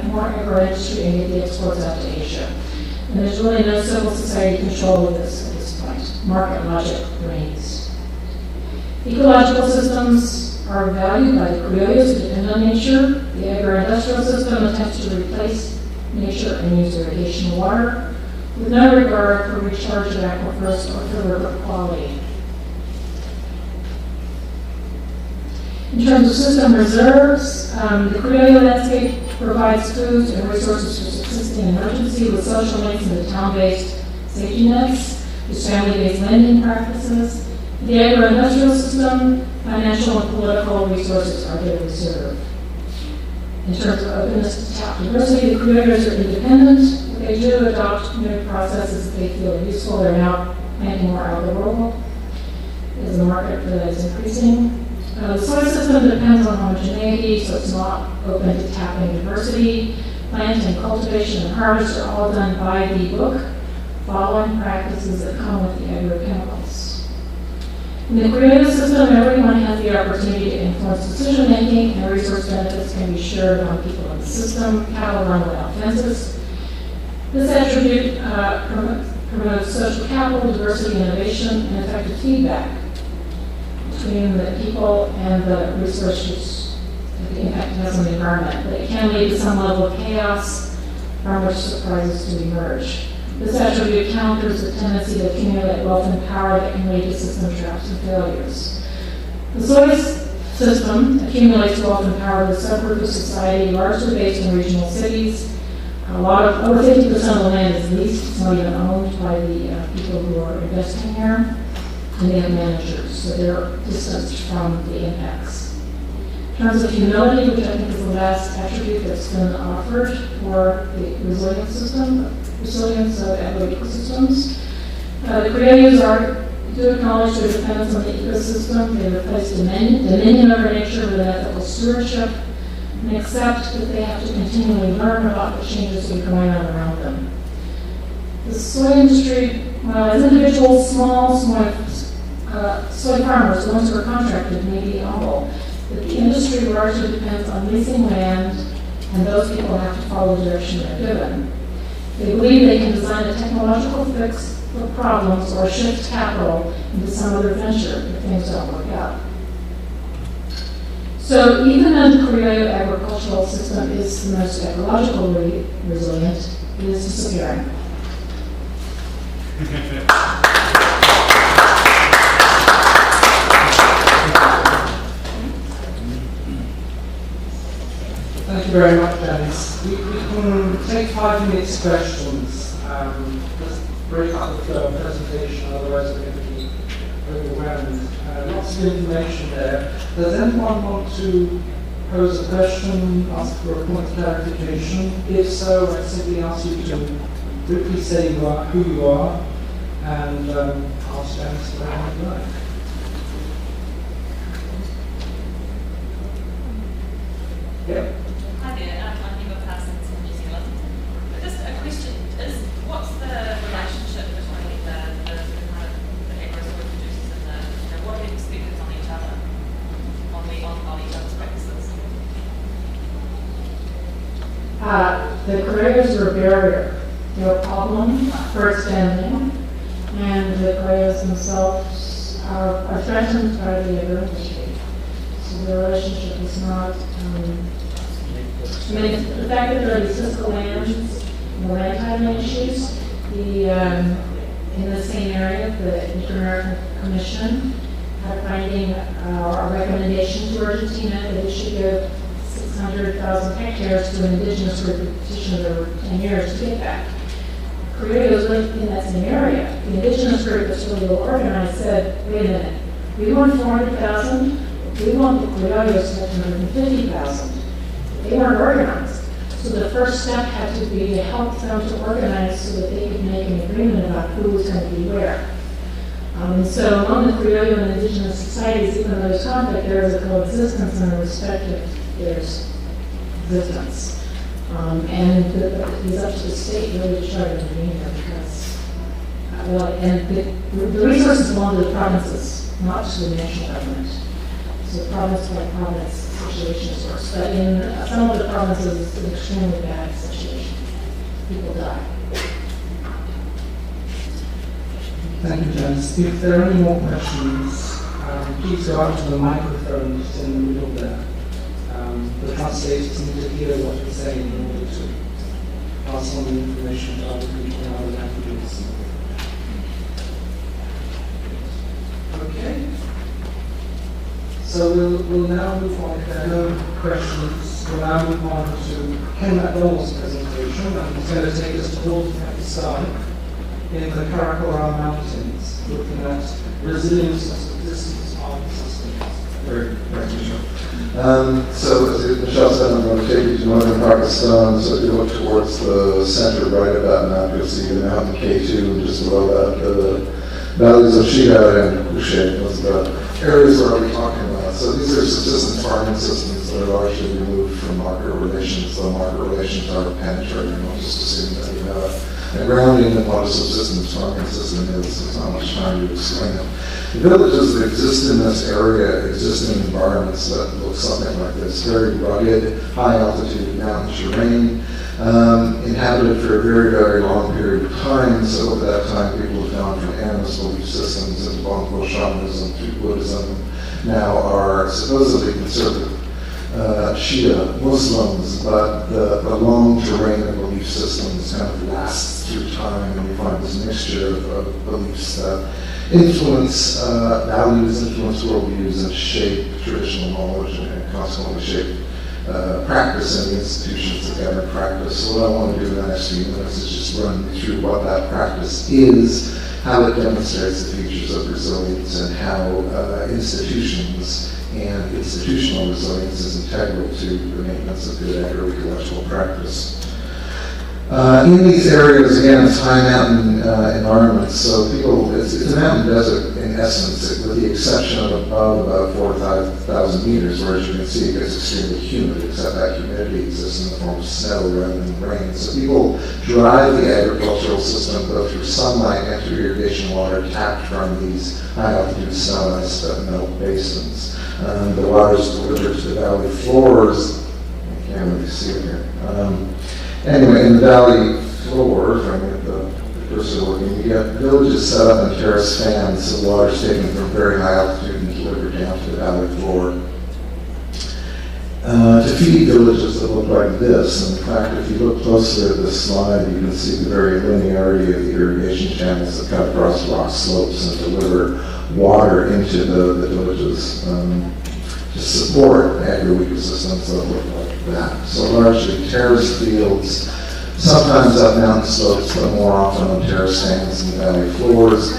have more agro-industry and get the exports out to Asia. And there's really no civil society control of this at this point. Market logic reigns. Ecological systems are valued by the criollos who depend on nature. The agro-industrial system attempts to replace nature and use irrigation water with no regard for recharge of aquifers or for river quality. In terms of system reserves, the criollo landscape provides food and resources for subsisting emergency with social links into town-based safety nets, with family-based lending practices. The agro-industrial system, financial and political resources are there reserved. In terms of openness to tap diversity, the criollos are independent, but they do adopt new processes that they feel are useful. They're now planting more algal as the market for that is increasing. The soil system depends on homogeneity, so it's not open to tapping diversity. Planting, cultivation, and harvest are all done by the book, following practices that come with the agrochemicals. In the criollo system, everyone has the opportunity to influence decision-making, and resource benefits can be shared among people in the system. Cattle run without fences. This attribute promotes social capital, diversity, innovation, and effective feedback between the people and the resources that the impact has on the environment. But it can lead to some level of chaos from which surprises to emerge. This attribute counters the tendency to accumulate wealth and power that can lead to system traps and failures. The soil system accumulates wealth and power with a subgroup of society largely based in regional cities. Over 50% of the land is leased, it's not even owned by the people who are investing here. And they have managers, so they're distanced from the impacts. In terms of humility, which I think is the last attribute that's been offered for the resilience of agro-ecosystems, the criollos do acknowledge their dependence on the ecosystem. They replace dominion over nature with ethical stewardship, and accept that they have to continually learn about the changes that are going on around them. The soy industry, well, as individuals, small soy farmers, the ones who are contracted, may be humble, but the industry largely depends on leasing land, and those people have to follow the direction they're given. They believe they can design a technological fix for problems or shift capital into some other venture if things don't work out. So even though the criollo agricultural system is the most ecologically resilient, it is disappearing. Thank you very much, Dennis. We can take 5 minutes questions. Let's break up the flow of presentation, otherwise we're going to be overwhelmed. Lots of information there. Does anyone want to pose a question, ask for a point of clarification? If so, I simply ask you to briefly say who you are and ask Dennis whatever you like. Yep. Hi there, I'm Eva Parsons from New Zealand. Just a question is, what's the relationship between the agro-soy producers and what are the perspectives on each other, on each other's practices? The criollos are a barrier. They're a problem for expanding, and the criollos themselves are threatened by the agro-industry. So the relationship is not. The fact that there are these fiscal lands, the land titling issues, in the same area, the Inter-American Commission had a finding or a recommendation to Argentina that it should give 600,000 hectares to an indigenous group that petitioned over 10 years to get back. Criollos live in that same area. The indigenous group that's really well organized said, wait a minute, we want 400,000, we want the criollos to have 250,000. They weren't organized. So the first step had to be to help them to organize so that they could make an agreement about who was going to be where. And so among the criollo and indigenous societies, even though there's conflict, there is a coexistence and a respect of their existence. And it's up to the state really to try to intervene here because, the resources belong to the provinces, not to the national government. So province by province situation is worse. But in some of the provinces, it's an extremely bad situation. People die. Thank you, Janice. If there are any more questions, please go out to the microphone just in the middle there. The translators need to hear what you're saying in order to pass on the information to other people in other languages. Okay. So we'll now move on. If there are no questions, we'll now move on to Ken MacDonald's presentation, and he's going to take us to North Pakistan in the Karakoram Mountains, looking at resilience and subsistence farm systems. Thank you, Michelle. So as Michelle said, I'm going to take you to northern Pakistan. So if you look towards the center right of that map, you'll see the mountain K2, and just below that, the valleys of Shihad and Kushay. Those are the areas we're already talking about. So these are subsistence farming systems that are largely removed from market relations. So market relations are penetrating. We'll just assume that you have a grounding in what a subsistence farming system is. There's not much time to explain it. The villages that exist in this area exist in environments that look something like this: very rugged, high altitude mountain terrain, inhabited for a very, very long period of time. So over that time, people have gone from animist belief systems into Bongo shamanism to Buddhism, now are supposedly conservative Shia Muslims, but the long terrain of belief systems kind of lasts through time, and you find this mixture of beliefs that influence values, influence worldviews, and shape traditional knowledge, and consequently shape practice and the institutions that govern practice. So what I want to do in the next few minutes is just run through what that practice is, how it demonstrates the features of resilience, and how institutions and institutional resilience is integral to the maintenance of good agroecological practice. In these areas, again, it's high mountain environments, so it's a mountain desert in essence, with the exception of above about 4,000 meters, where as you can see, it gets extremely humid, except that humidity exists in the form of snow rather than rain. So people drive the agricultural system both through sunlight and through irrigation water tapped from these high altitude snow and ice melt basins. The water is delivered to the valley floors. You can't really see it here. Anyway, in the valley floor, if I get the cursor working, you get villages set up in terrace fans, so the water is taken from very high altitude and delivered down to the valley floor. To feed villages that look like this, and in fact, if you look closely at this slide, you can see the very linearity of the irrigation channels that cut across rock slopes and deliver water into the villages to support agroecosystems that look like that. So largely terraced fields, sometimes up mountain slopes, but more often on terrace stands and valley floors.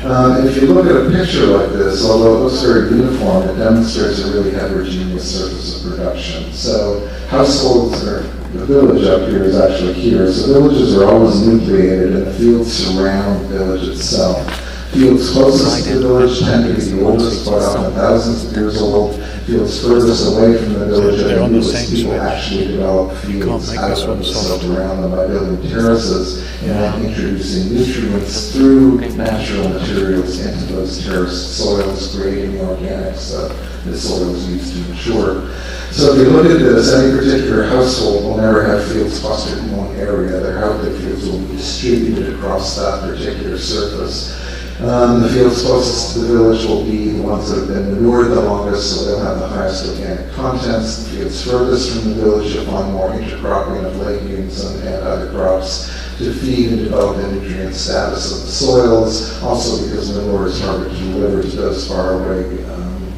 And if you look at a picture like this, although it looks very uniform, it demonstrates a really heterogeneous surface of production. So households, or the village up here is actually here. So villages are always nucleated, and the fields surround the village itself. Fields closest to the village tend to be the oldest, quite often thousands of years old. Fields furthest away from the village are the newest. People actually develop fields out of the slope around them by building terraces and then introducing nutrients through natural materials into those terraced soils, creating the organics that the soil is used to mature. So if you look at this, any particular household will never have fields clustered in one area. Their fields will be distributed across that particular surface. The fields closest to the village will be the ones that have been manured the longest, so they'll have the highest organic contents. The fields furthest from the village, you'll find more intercropping of legumes and other crops to feed and develop the nutrient status of the soils, also because manure is harder to deliver to those far away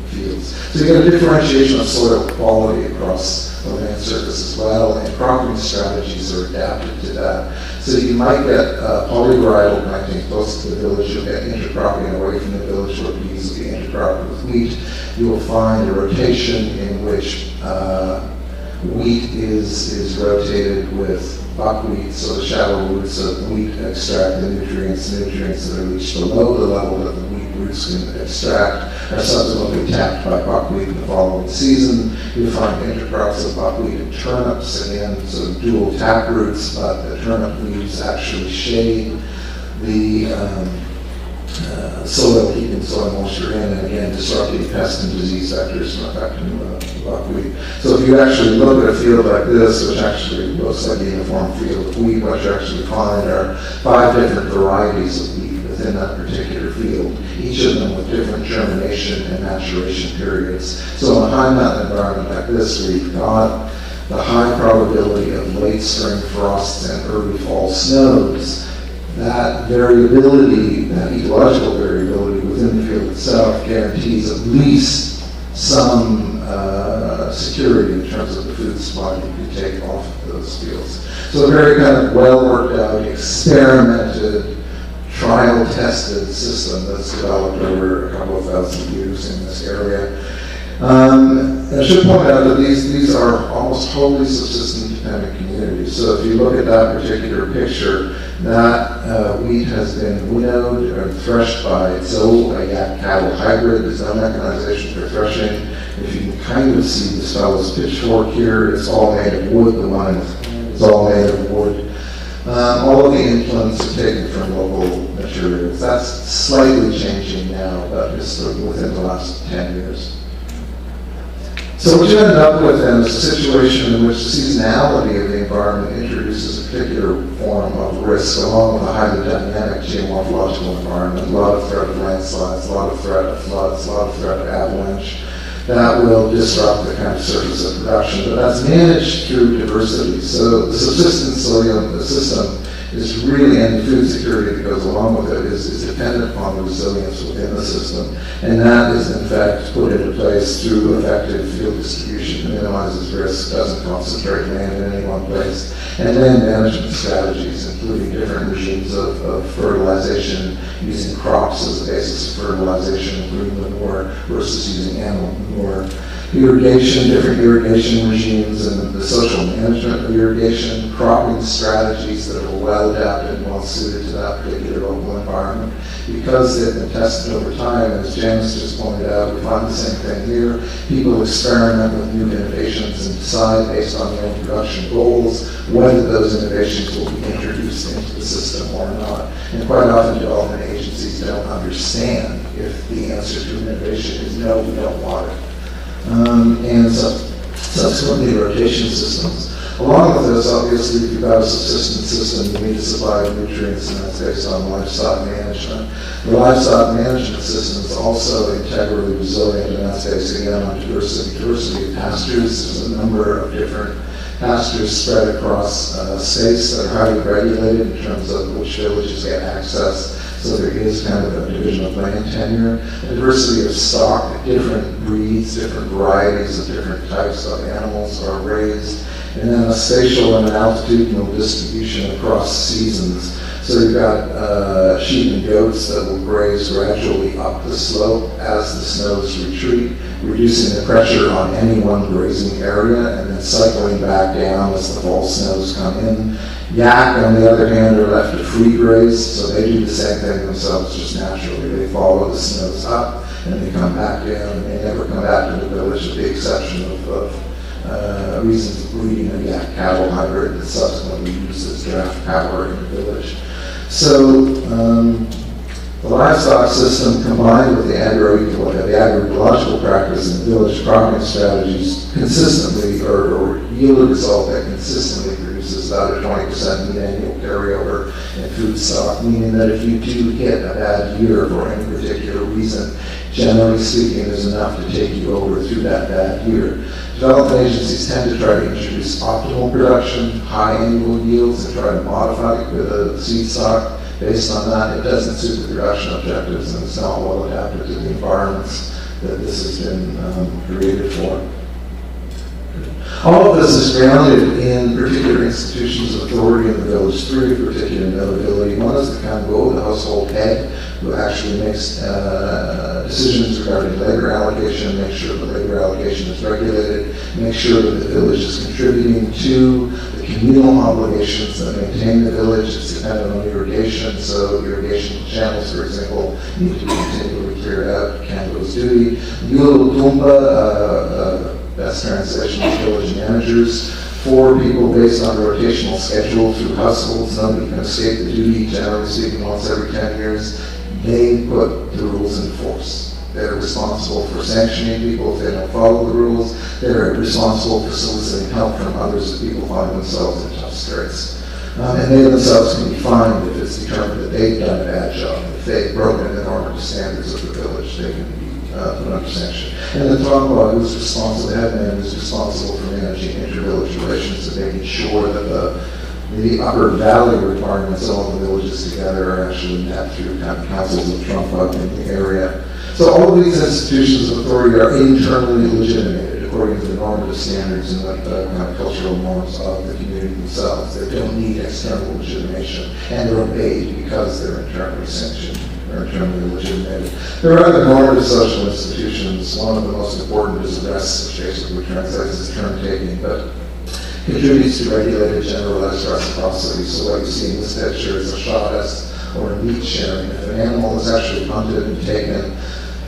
fields. So you get a differentiation of soil quality across the land surface as well, and cropping strategies are adapted to that. So you might get polyvarietal planting close to the village. You'll get intercropping away from the village where bees will be intercropped with wheat. You will find a rotation in which wheat is rotated with buckwheat, so the shallow roots of wheat extract the nutrients that are reached below the level that the wheat roots can extract are subsequently tapped by buckwheat in the following season. You'll find intercrops of buckwheat and turnips, again, so dual tap roots, but the turnip leaves actually shade the soil, keeping soil moisture in, and again, disrupting pest and disease vectors from affecting buckwheat. So if you actually look at a field like this, which actually looks like a uniform field of wheat, what you actually find are 5 different varieties of wheat within that particular field, each of them with different germination and maturation periods. So in a high mountain environment like this, where you've got the high probability of late spring frosts and early fall snows, that variability, that ecological variability within the field itself guarantees at least some security in terms of the food supply that you can take off of those fields. So a very kind of well worked out, experimented, trial-tested system that's developed over a couple of thousand years in this area. I should point out that these are almost wholly subsistence dependent communities. So if you look at that particular picture, that wheat has been winnowed or threshed by a yak cattle hybrid. There's no mechanization for threshing. If you can kind of see this fellow's pitchfork here, it's all made of wood. The one is all made of wood. All of the implements are taken from local materials. That's slightly changing now, but just within the last 10 years. So what you end up with then is a situation in which the seasonality of the environment introduces a particular form of risk along with a highly dynamic geomorphological environment, a lot of threat of landslides, a lot of threat of floods, a lot of threat of avalanche. That will disrupt the kind of surface of production, but that's managed through diversity. So the subsistence system is really, and the food security that goes along with it is dependent upon the resilience within the system. And that is in fact put into place through effective field distribution that minimizes risk, doesn't concentrate land in any one place, and land management strategies, including different regimes of fertilization, using crops as the basis of fertilization, green manure versus using animal manure. Irrigation, different irrigation regimes, and the social management of irrigation, cropping strategies that are well adapted and well suited to that particular local environment. Because they've been tested over time, and as Janice just pointed out, we find the same thing here. People experiment with new innovations and decide based on their own production goals whether those innovations will be introduced into the system or not. And quite often development agencies don't understand if the answer to an innovation is no, we don't want it. And subsequently rotation systems. Along with this, obviously, if you've got a subsistence system, you need to supply nutrients, and that's based on livestock management. The livestock management system is also integrally resilient, and that's based again on diversity of pastures. There's a number of different pastures spread across states that are highly regulated in terms of which villages get access. So there is kind of a division of land tenure, a diversity of stock, different breeds, different varieties of different types of animals are raised, and then a spatial and an altitudinal distribution across seasons. So you've got sheep and goats that will graze gradually up the slope as the snows retreat, reducing the pressure on any one grazing area, and then cycling back down as the fall snows come in. Yak, on the other hand, are left to free graze, so they do the same thing themselves just naturally. They follow the snows up, and they come back down, and they never come back to the village, with the exception of reasons of breeding a yak cattle hybrid that subsequently uses draft power in the village. So the livestock system combined with the agroecological practice and village cropping strategies consistently or yield a result that consistently produces about a 20% mean annual carryover in food stock, meaning that if you do hit a bad year for any particular reason, generally speaking, there's enough to take you over through that bad year. Development agencies tend to try to introduce optimal production, high annual yields, and try to modify the seed stock based on that. It doesn't suit the production objectives, and it's not well adapted to the environments that this has been created for. All of this is grounded in particular institutions of authority in the village, three of particular notability. One is the Kango, the household head, who actually makes decisions regarding labor allocation, make sure the labor allocation is regulated, make sure that the village is contributing to the communal obligations that maintain the village. It's dependent on irrigation, so irrigation channels, for example, need to be continually cleared out. Kango's duty. Yul Tumba, best translation is village managers. 4 people based on a rotational schedule through households. Nobody can escape the duty, generally speaking, once every 10 years. They put the rules in force. They're responsible for sanctioning people if they don't follow the rules. They're responsible for soliciting help from others if people find themselves in tough straits. And they themselves can be fined if it's determined that they've done a bad job. If they've broken the normative standards of the village, they can be put under sanction. And the Tongva, who's responsible, the head man who's responsible for managing inter-village relations and making sure that the upper valley requirements of all the villages together are actually met through kind of councils of Tongva in the area. So all of these institutions of authority are internally legitimated according to the normative standards and the kind of cultural norms of the community themselves. They don't need external legitimation, and they're obeyed because they're internally sanctioned or internally legitimated. There are other normative social institutions. One of the most important is arrests, which basically translates as turn-taking, but contributes to regulated generalized reciprocity. So what you see in this picture is a shot or a meat sharing. If an animal is actually hunted and taken,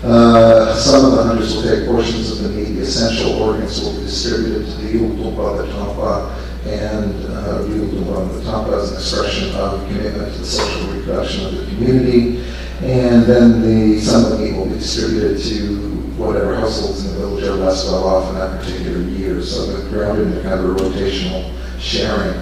some of the hunters will take portions of the meat. The essential organs will be distributed to the Yultumba, the Tampa, and Yultumba, the Tampa is an expression of commitment to the social reproduction of the community. And then some of the meat will be distributed to whatever households in the village are less well off in that particular year. So they're grounded in kind of a rotational sharing.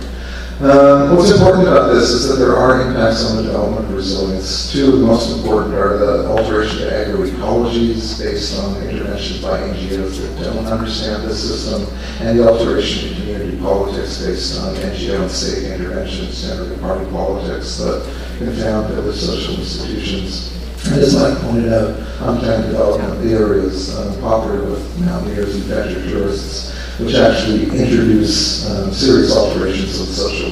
What's important about this is that there are impacts on the development of resilience. Two of the most important are the alteration to agroecologies based on interventions by NGOs that don't understand the system, and the alteration to community politics based on NGO and state interventions, generally party politics that confound village social institutions. And as Mike pointed out, unplanned development areas popular with mountaineers and adventure tourists, which actually introduce serious alterations of the social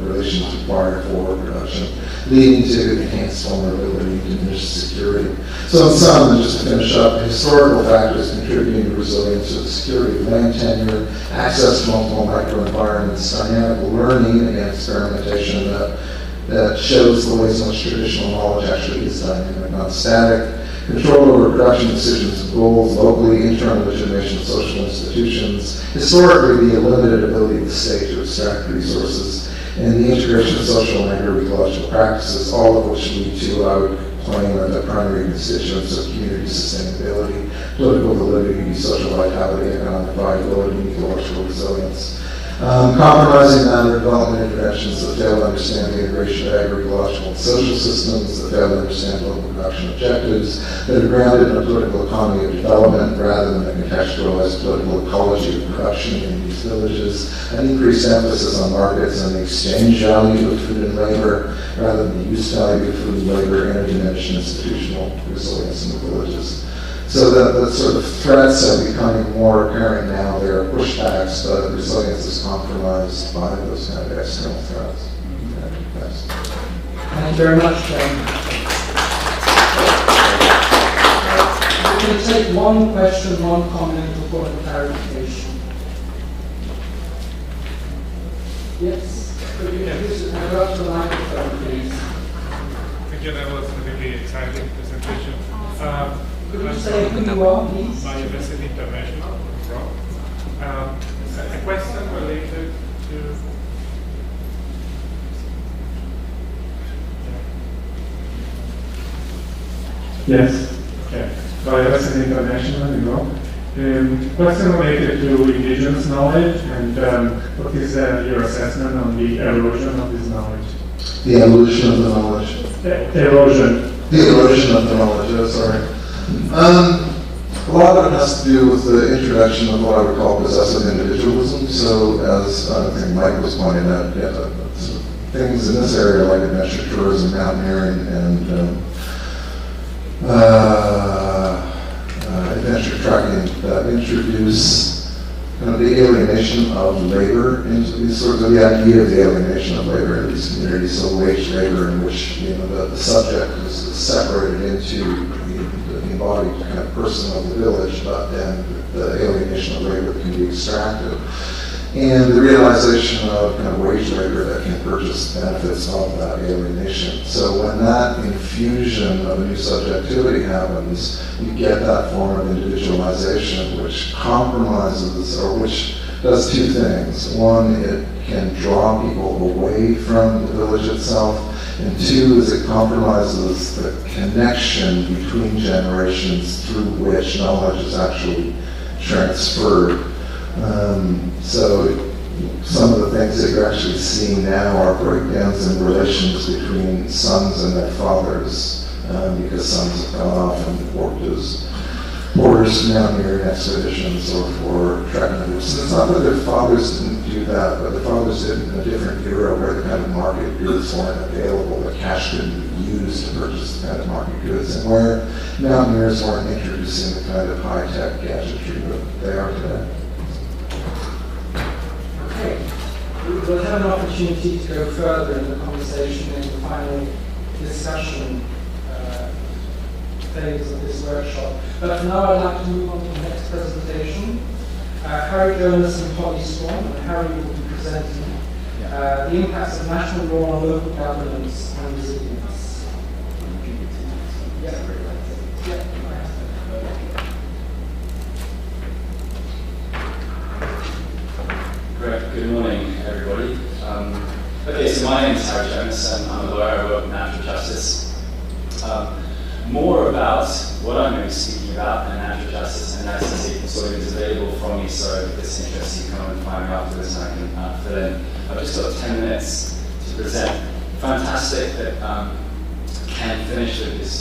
relations required for production, leading to enhanced vulnerability and diminished security. So in sum, and just to finish up, historical factors contributing to resilience are the security of land tenure, access to multiple microenvironments, dynamic learning and experimentation that shows the ways in which traditional knowledge actually is dynamic, not static, control over production decisions and goals, locally, internal legitimation of social institutions, historically the limited ability of the state to extract resources, and the integration of social and agroecological practices, all of which lead to, I would claim, the primary constituents of community sustainability, political validity, social vitality, economic viability, and ecological resilience. Compromising development interventions that fail to understand the integration of agroecological and social systems, that fail to understand local production objectives, that are grounded in a political economy of development rather than a contextualized political ecology of production in these villages, an increased emphasis on markets and the exchange value of food and labor rather than the use value of food and labor, and a diminished institutional resilience in the villages. So the sort of threats are becoming more apparent now. There are pushbacks, but resilience is compromised by those kind of external threats. Yes. Thank you very much, Jen. We're going to take one question, one comment before the clarification. Yes? Could you go up to the microphone, please? Thank you. That was a really exciting presentation. Could you say who you are, please? University International, a question related to Yes, okay. Biodiversity International, question related to indigenous knowledge, and what is your assessment on the erosion of this knowledge? The evolution of the knowledge. Erosion. The erosion of the knowledge, sorry. A lot of it has to do with the introduction of what I would call possessive individualism. So, as I think Mike was pointing out, things in this area like adventure tourism, mountaineering, and adventure trekking that introduce kind of the alienation of labor into these sorts of the idea of the alienation of labor in these communities. So, wage labor, in which the subject is separated into the embodied kind of person of the village, but then the alienation of labor can be extracted. And the realization of kind of wage labor that can purchase benefits of that alienation. So when that infusion of a new subjectivity happens, you get that form of individualization, which compromises, or which does two things. One, it can draw people away from the village itself, And two is it compromises the connection between generations through which knowledge is actually transferred. So some of the things that you're actually seeing now are breakdowns in relations between sons and their fathers, because sons have gone off and worked as porters, mountaineering expeditions, or for trekking groups. And it's not that their fathers didn't do that, but the fathers did it in a different era where the kind of market goods weren't available, the cash couldn't be used to purchase the kind of market goods, and where mountaineers weren't introducing the kind of high-tech gadgetry that they are today. Okay. We'll have an opportunity to go further in the conversation in the final discussion phase of this workshop. But for now, I'd like to move on to the next presentation. Harry Jonas and Polly Storm, and Harry will be presenting the impacts of national law on local governance and resilience. Great. Good morning, everybody. Okay, so my name is Harry Jonas, and I'm a lawyer. I work in natural justice. More about what I'm going to be speaking about in natural justice and national sort of is available from me, so if this interests you, come and find me afterwards and I can fill in. I've just got 10 minutes to present. Fantastic that can finish with this